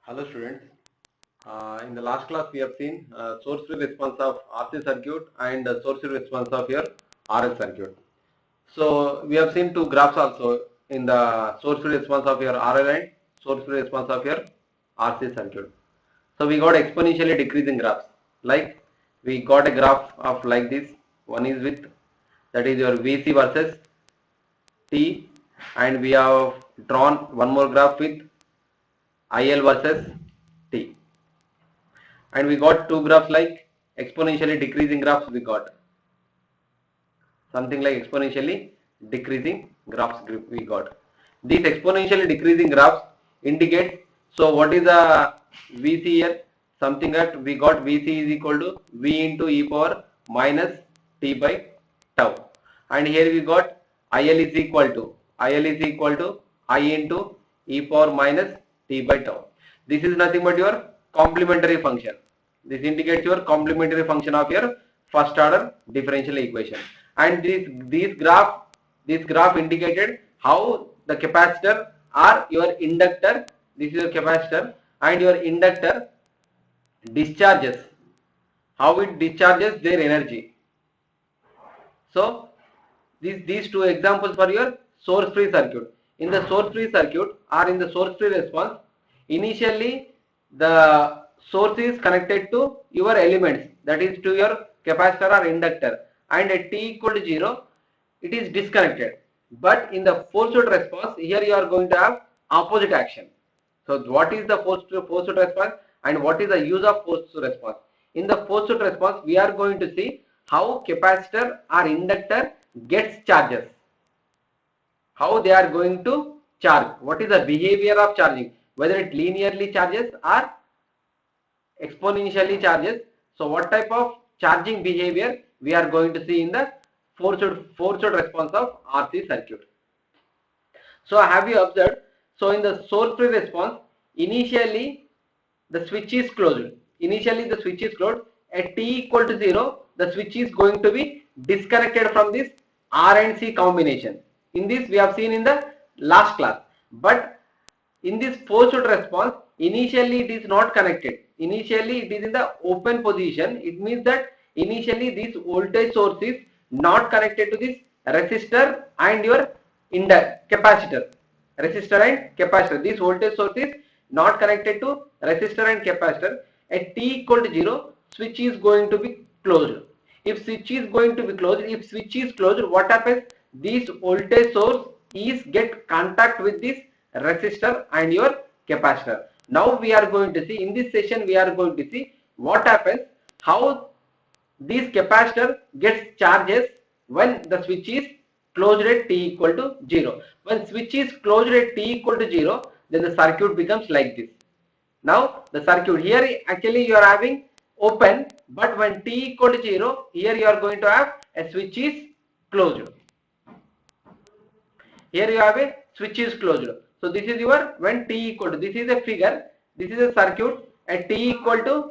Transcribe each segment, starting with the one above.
Hello students. In the last class we have seen source free response of RC circuit and source free response of your RL circuit. So we have seen two graphs also in the source free response of your RL and source free response of your RC circuit. So we got exponentially decreasing graphs. Like we got a graph of like this. One is with, that is your VC versus T, and we have drawn one more graph with IL versus T. And we got two graphs like exponentially decreasing graphs. We got something like exponentially decreasing graphs we got. These exponentially decreasing graphs indicate, so what is the VC here? Something that we got VC is equal to V into e power minus T by tau. And here we got IL is equal to I into e power minus T by tau. This is nothing but your complementary function. This indicates your complementary function of your first order differential equation. And this graph indicated how the capacitor or your inductor, this is your capacitor, and your inductor discharges, how it discharges their energy. So these two examples for your source free circuit. In the source free circuit or in the source free response, initially the source is connected to your elements, that is to your capacitor or inductor, and at t equal to 0 it is disconnected. But in the forced response, here you are going to have opposite action. So what is the forced response and what is the use of forced response? In the forced response, we are going to see how capacitor or inductor gets charges, how they are going to charge, what is the behavior of charging, whether it linearly charges or exponentially charges. So what type of charging behavior we are going to see in the forced response of RC circuit. So have you observed? So in the source free response, initially the switch is closed. At t equal to 0, the switch is going to be disconnected from this R and C combination. In this we have seen in the last class. But in this forced response, initially it is not connected. Initially it is in the open position. It means that initially this voltage source is not connected to this resistor and your capacitor. This voltage source is not connected to resistor and capacitor. At t equal to 0, switch is going to be closed. If switch is closed, what happens? This voltage source is get contact with this resistor and your capacitor. Now we are going to see, in this session we are going to see what happens, how this capacitor gets charges when the switch is closed at t equal to 0. When switch is closed at t equal to 0, then the circuit becomes like this. Now the circuit here actually you are having open, but when t equal to 0, here you are going to have a switch is closed. Here you have a switch is closed. So this is your when t equal to, this is a figure, this is a circuit at t equal to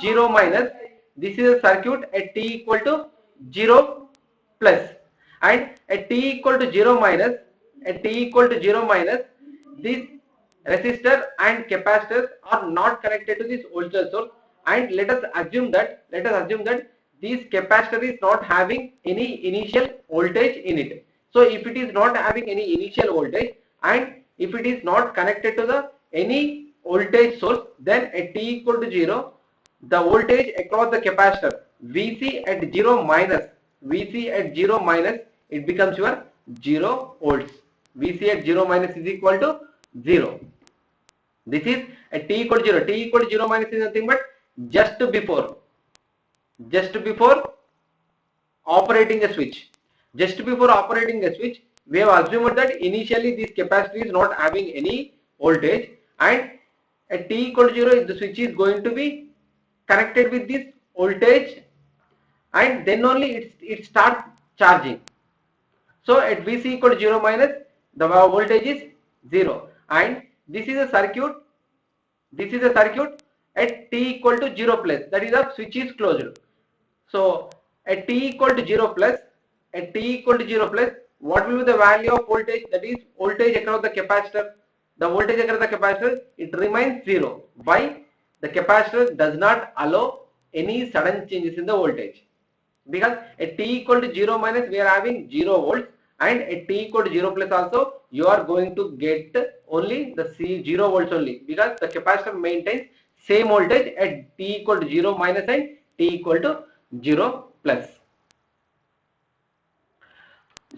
0 minus, this is a circuit at t equal to 0 plus, and at t equal to 0 minus, this resistor and capacitors are not connected to this voltage source, and let us assume that this capacitor is not having any initial voltage in it. So if it is not having any initial voltage and if it is not connected to the any voltage source, then at t equal to 0, the voltage across the capacitor VC at 0 minus, it becomes your 0 volts. VC at 0 minus is equal to 0. This is at t equal to 0. T equal to 0 minus is nothing but just before operating a switch. Just before operating the switch, we have assumed that initially this capacitor is not having any voltage, and at t equal to 0, the switch is going to be connected with this voltage, and then only it starts charging. So at Vc equal to 0 minus, the voltage is 0, and this is a circuit at t equal to 0 plus, that is the switch is closed. So at t equal to 0 plus, what will be the value of voltage, that is voltage across the capacitor? the voltage across the capacitor, it remains 0. Why? The capacitor does not allow any sudden changes in the voltage. Because at t equal to 0 minus, we are having 0 volts, and at t equal to 0 plus also, you are going to get only the 0 volts only, because the capacitor maintains same voltage at t equal to 0 minus and t equal to 0 plus.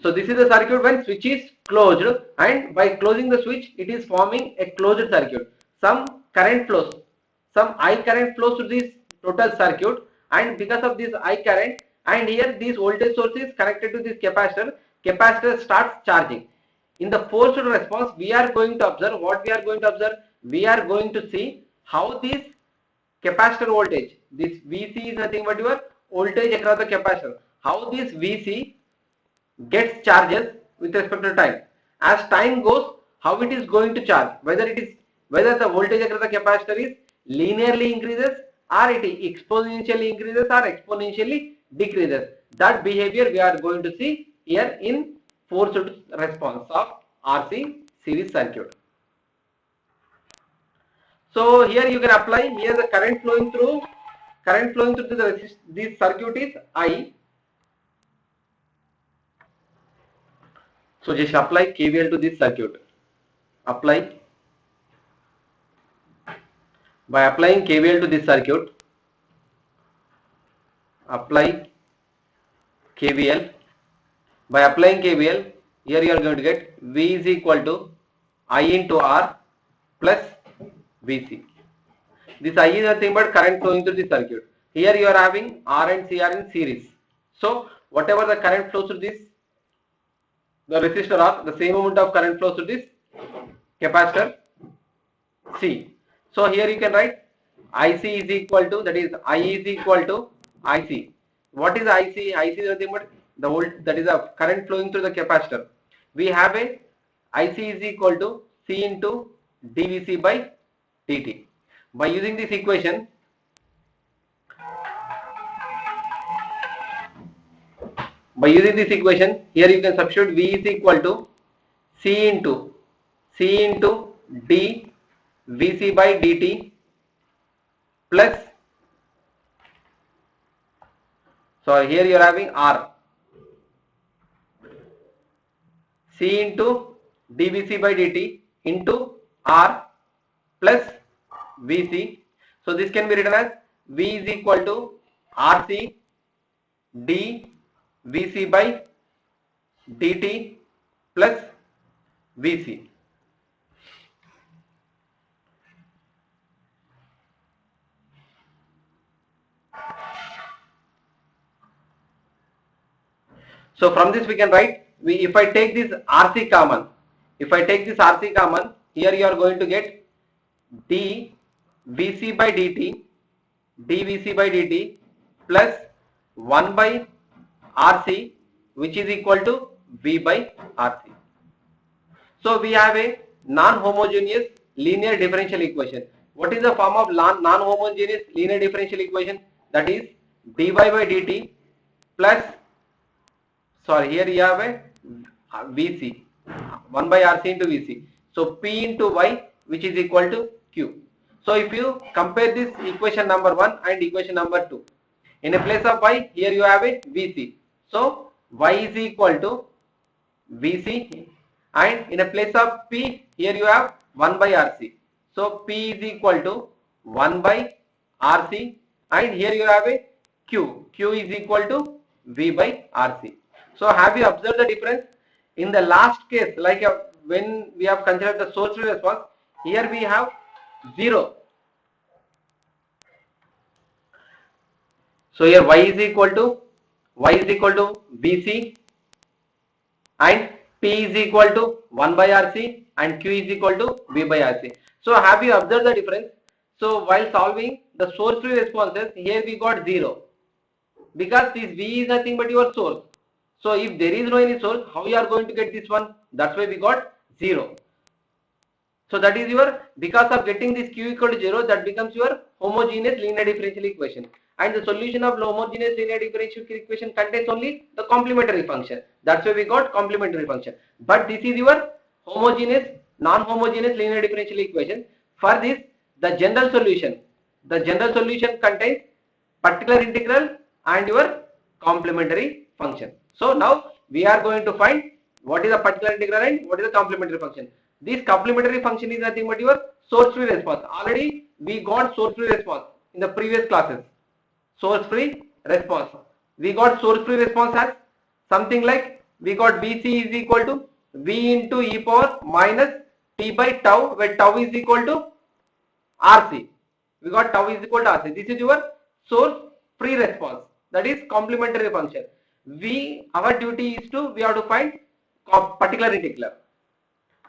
So this is the circuit when switch is closed, and by closing the switch, it is forming a closed circuit. Some current flows, some I current flows to this total circuit, and because of this I current, and here this voltage source is connected to this capacitor, capacitor starts charging. In the forced response, we are going to observe what we are going to observe. We are going to see how this capacitor voltage, this VC is nothing but your voltage across the capacitor. How this VC gets charges with respect to time. As time goes, how it is going to charge, whether the voltage across the capacitor is linearly increases or it exponentially increases or exponentially decreases. That behavior we are going to see here in forced response of RC series circuit. So here you can apply, here the current flowing through this circuit is I. So just apply KVL to this circuit. By applying KVL to this circuit, apply KVL. By applying KVL, here you are going to get V is equal to I into R plus VC. This I is nothing but current flowing through the circuit. Here you are having R and C are in series. So whatever the current flows through this, the resistor of the same amount of current flows through this capacitor C. So here you can write IC is equal to, that is I is equal to IC. What is IC? IC is nothing but the volt, that is the current flowing through the capacitor. We have a IC is equal to C into dVc by dt. By using this equation, here you can substitute V is equal to C into d Vc by dt plus, so here you are having R, C into dVc by dt into R plus Vc. So this can be written as V is equal to RC d Vc by dt plus Vc. So from this we can write, if I take this RC common, here you are going to get dVc by dt plus 1 by RC, which is equal to V by RC. So we have a non-homogeneous linear differential equation. What is the form of non-homogeneous linear differential equation? That is dy by dt plus, sorry, here you have a Vc, 1 by RC into Vc. So P into Y, which is equal to Q. So if you compare this equation number 1 and equation number 2, in a place of Y, here you have a Vc. So Y is equal to Vc, and in a place of P, here you have 1 by RC. So P is equal to 1 by RC, and here you have a Q. Q is equal to V by RC. So have you observed the difference? In the last case, like when we have considered the source response, here we have 0. So here Y is equal to Vc, and P is equal to 1 by RC, and Q is equal to V by RC. So have you observed the difference? So while solving the source free responses, here we got 0, because this V is nothing but your source. So if there is no any source, how you are going to get this one? That's why we got 0. So that is your, because of getting this Q equal to 0, that becomes your homogeneous linear differential equation. And the solution of homogeneous linear differential equation contains only the complementary function. That's why we got complementary function. But this is your homogeneous non-homogeneous linear differential equation. For this, the general solution contains particular integral and your complementary function. So now we are going to find what is the particular integral and what is the complementary function. This complementary function is nothing but your source free response. Already we got source free response in the previous classes. Source free response. We got source free response as something like, we got Vc is equal to V into e power minus t by tau, where tau is equal to Rc. We got tau is equal to Rc. This is your source free response. That is complementary function. Our duty is we have to find particular integral.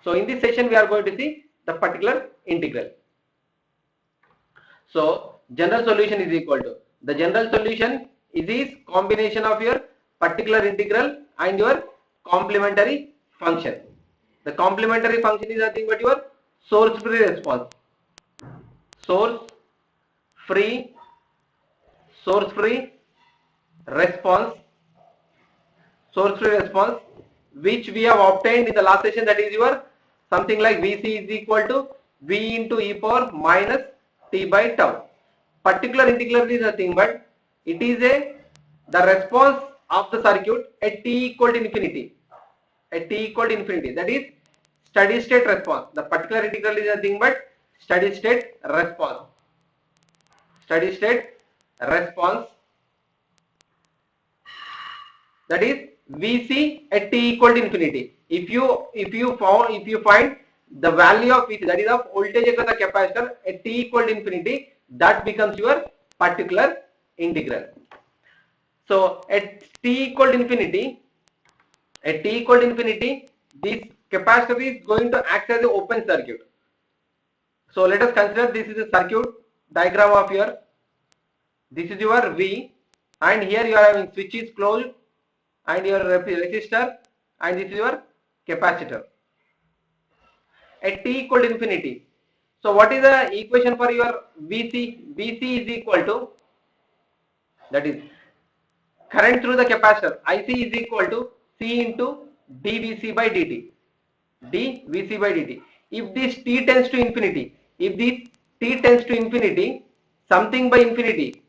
So in this session we are going to see the particular integral. So general solution is equal to, the general solution is this combination of your particular integral and your complementary function. The complementary function is nothing but your source free response. Source free response, which we have obtained in the last session, that is your something like Vc is equal to V into e power minus t by tau. Particular integral is nothing but it is the response of the circuit at t equal to infinity. That is steady state response. The particular integral is nothing but steady state response. That is Vc at t equal to infinity. If you find the value of Vc, that is of voltage across the capacitor at t equal to infinity, that becomes your particular integral. So at t equal to infinity, this capacitor is going to act as an open circuit. So let us consider this is a circuit diagram of your, this is your V, and here you are having switches closed and your resistor, and this is your capacitor at t equal to infinity. So what is the equation for your Vc? Vc is equal to, that is current through the capacitor, Ic is equal to C into dVc by dt. If this t tends to infinity, something by infinity,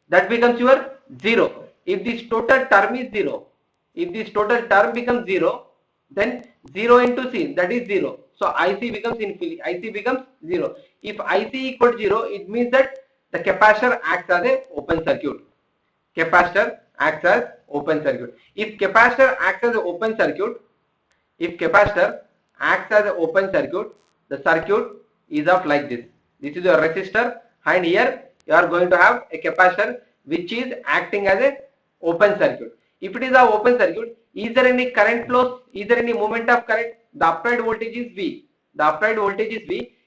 that becomes your 0. If this total term is 0, becomes 0, then 0 into C, that is 0. So Ic becomes infinity, Ic becomes 0. If Ic equal to 0, it means that the capacitor acts as an open circuit. If capacitor acts as an open circuit, the circuit is of like this. This is your resistor, and here you are going to have a capacitor which is acting as a open circuit. If it is an open circuit, is there any current flows? Is there any movement of current? The applied voltage is V.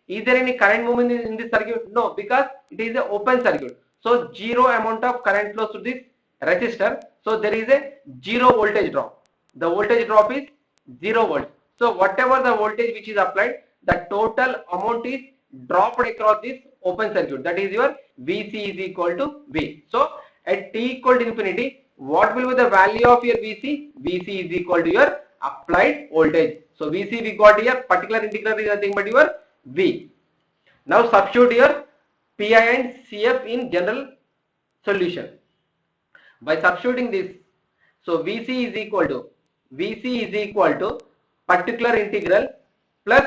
Is there any current movement in this circuit? No, because it is an open circuit. So zero amount of current flows to this resistor. So there is a zero voltage drop. The voltage drop is 0 volts. So whatever the voltage which is applied, the total amount is dropped across this open circuit. That is your Vc is equal to V. So at t equal to infinity, what will be the value of your Vc? Vc is equal to your applied voltage. So Vc we got here, particular integral is nothing but your V. Now substitute your Pi and Cf in general solution. By substituting this, so Vc is equal to particular integral plus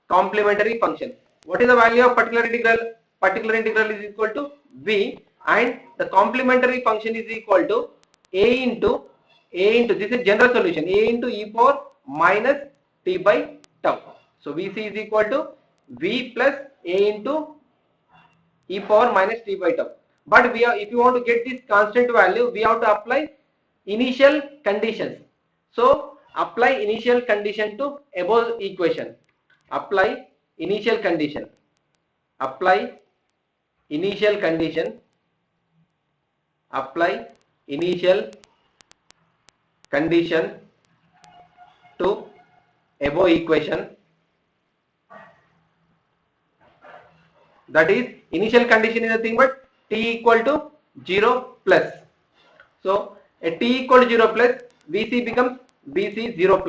complementary function. What is the value of particular integral? Particular integral is equal to V, and the complementary function is equal to a into this is general solution, a into e power minus t by tau. So Vc is equal to V plus a into e power minus t by tau. But if you want to get this constant value, we have to apply initial conditions. So apply initial condition to above equation. Apply initial condition to above equation. That is, initial condition is nothing but t equal to 0 plus. So at t equal to 0 plus, Vc becomes Vc 0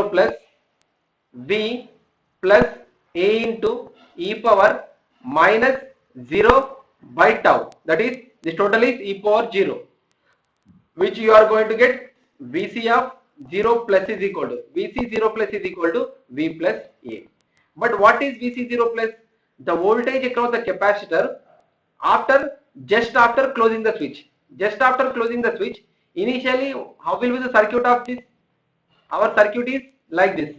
plus. V plus A into e power minus 0 by tau. That is, this total is e power 0, which you are going to get Vc of 0 plus is equal to Vc 0 plus is equal to V plus A. But what is Vc 0 plus? The voltage across the capacitor just after closing the switch. Just after closing the switch, initially how will be the circuit of this? Our circuit is like this.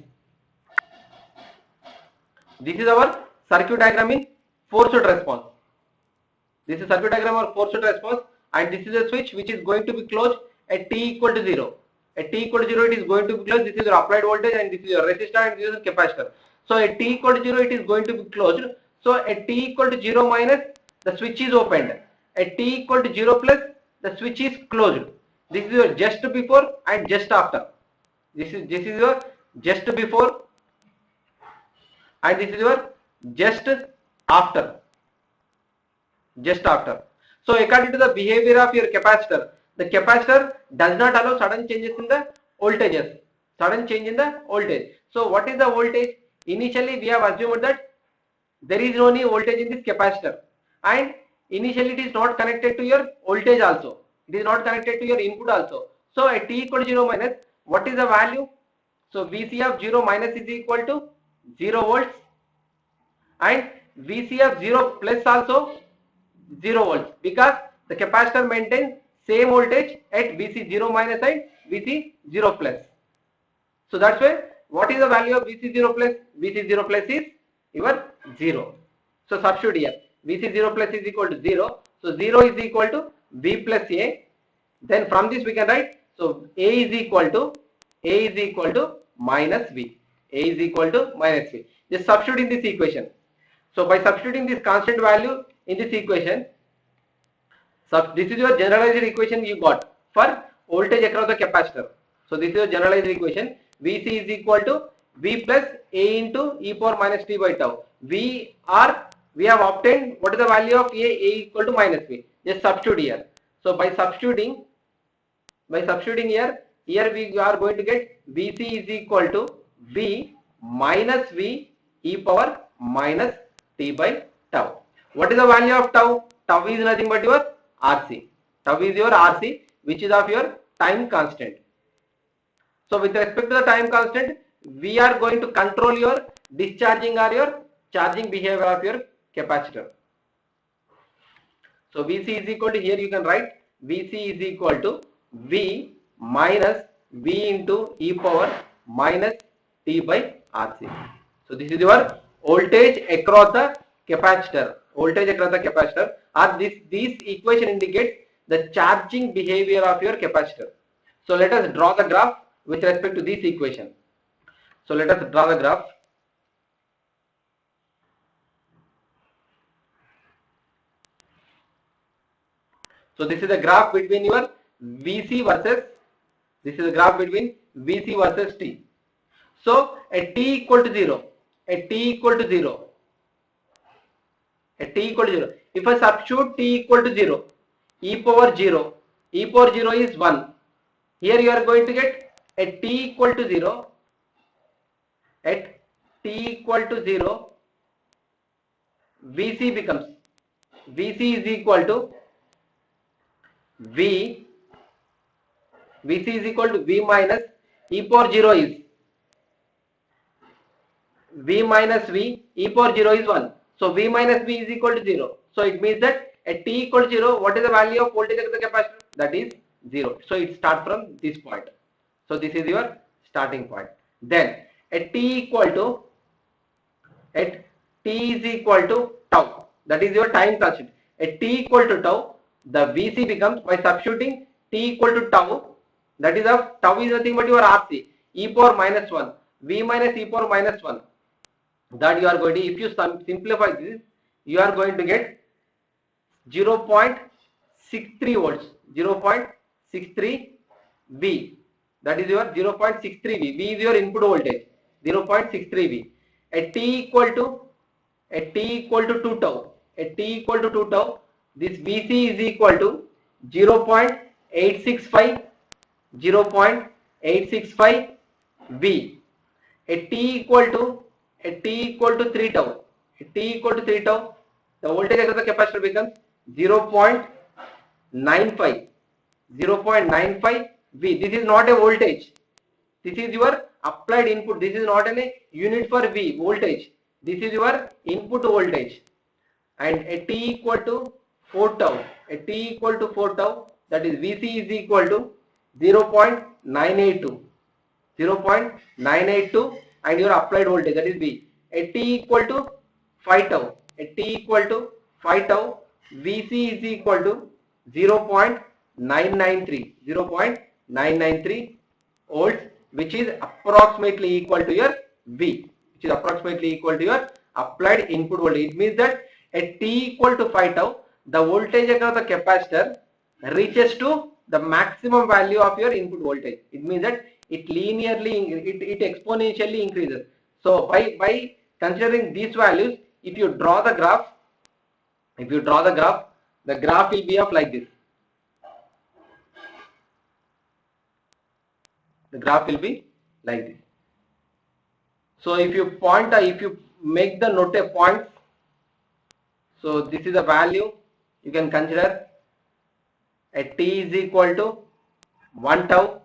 This is our circuit diagram in forced response. This is circuit diagram of forced response, and this is a switch which is going to be closed at t equal to 0. At t equal to 0, it is going to be closed. This is your applied voltage, and this is your resistor, and this is your capacitor. So at t equal to 0, it is going to be closed. So at t equal to 0 minus, the switch is opened. At t equal to 0 plus, the switch is closed. This is your just before and just after. This is your just before, and this is your just after. Just after. So according to the behavior of your capacitor, the capacitor does not allow sudden changes in the voltages. Sudden change in the voltage. So what is the voltage? Initially we have assumed that there is no any voltage in this capacitor, and initially it is not connected to your voltage also. It is not connected to your input also. So at t equal to 0 minus, what is the value? So Vc of 0 minus is equal to 0 volts, and Vc of 0 plus also 0 volts, because the capacitor maintains same voltage at Vc 0 minus and Vc 0 plus. So that's why, what is the value of Vc 0 plus? Vc 0 plus is your 0. So substitute here. Vc 0 plus is equal to 0. So 0 is equal to V plus A. Then from this we can write, so A is equal to minus V. A is equal to minus V. Just substitute in this equation. So by substituting this constant value in this equation, this is your generalized equation you got for voltage across the capacitor. So this is your generalized equation. Vc is equal to V plus A into e power minus t by tau. We have obtained what is the value of A equal to minus V. Just substitute here. So by substituting here we are going to get Vc is equal to V minus V e power minus t by tau. What is the value of tau? Tau is nothing but your RC. Tau is your RC, which is of your time constant. So with respect to the time constant, we are going to control your discharging or your charging behavior of your capacitor. So Vc is equal to, here you can write Vc is equal to V minus V into e power minus t by RC. So this is your voltage across the capacitor. Voltage across the capacitor, or this equation indicates the charging behavior of your capacitor. So let us draw the graph with respect to this equation. So let us draw the graph. So this is the graph between your Vc versus, this is the graph between Vc versus t. So at t equal to 0, if I substitute t equal to 0, e power 0 is 1. Here you are going to get at t equal to 0, Vc becomes, Vc is equal to V minus e power 0 is V minus V, e power 0 is 1. So V minus V is equal to 0. So it means that at t equal to 0, what is the value of voltage of the capacitor? That is 0. So it starts from this point. So this is your starting point. Then at t is equal to tau. That is your time constant. At t equal to tau, the Vc becomes, by substituting t equal to tau, that is of tau is nothing but your RC, e power minus 1, V minus e power minus 1. That you are going to, if you simplify this, you are going to get 0.63 volts, 0.63 V. That is your 0.63 V. V is your input voltage, 0.63 V. At t equal to 2 tau, this Vc is equal to 0.865 V. at t equal to 3 tau, at t equal to 3 tau, the voltage across the capacitor becomes 0.95 V. This is not a voltage. This is your applied input. This is not a unit for V voltage. This is your input voltage. And at t equal to 4 tau, at t equal to 4 tau, that is Vc is equal to 0.982, 0.982, and your applied voltage, that is V. At t equal to 5 tau, at t equal to 5 tau, Vc is equal to 0.993, 0.993 volts, which is approximately equal to your V, which is approximately equal to your applied input voltage. It means that at t equal to 5 tau, the voltage across the capacitor reaches to the maximum value of your input voltage. It means that it linearly, it exponentially increases. So by considering these values, if you draw the graph, the graph will be of like this. The graph will be like this. So if you point, if you make the note a point, so this is the value you can consider at t is equal to 1 tau.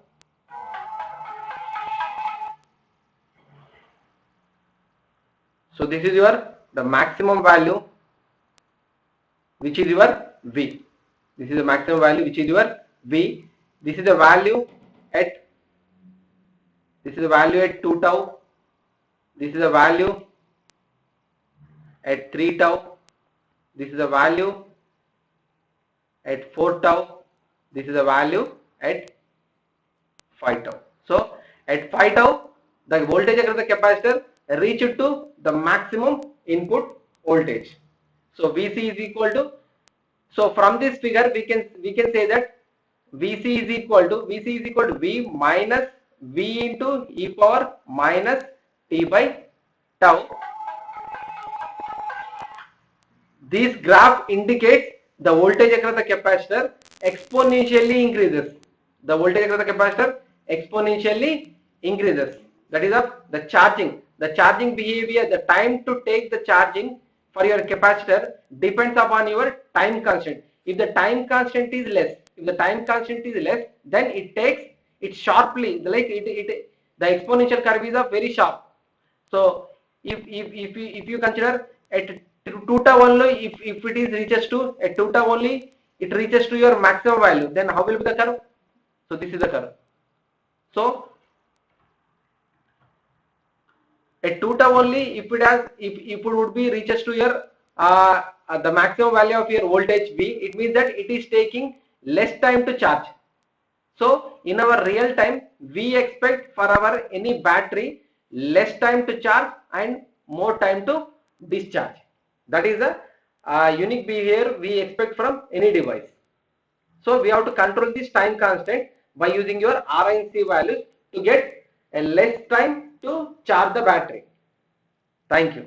So this is your the maximum value, which is your V. This is the maximum value, which is your V. This is the value at 2 tau. This is a value at 3 tau. This is a value at 4 tau. This is a value at 5 tau. So at 5 tau, the voltage across the capacitor reached to the maximum input voltage. So Vc is equal to, so from this figure we can say that Vc is equal to V minus V into e power minus t by tau. This graph indicates the voltage across the capacitor exponentially increases. The voltage across the capacitor exponentially increases. That is of the charging. The charging behavior, the time to take the charging for your capacitor depends upon your time constant. If the time constant is less, then it takes it sharply, like the exponential curve is very sharp. So if you consider at 2 tau only, if it is reaches to at 2 tau only, it reaches to your maximum value, then how will be the curve? So this is the curve. So at 2 tau only, if it would be reaches to your the maximum value of your voltage V, it means that it is taking less time to charge. So in our real time, we expect for our any battery less time to charge and more time to discharge. That is the unique behavior we expect from any device. So we have to control this time constant by using your R and C values to get a less time to charge the battery. Thank you.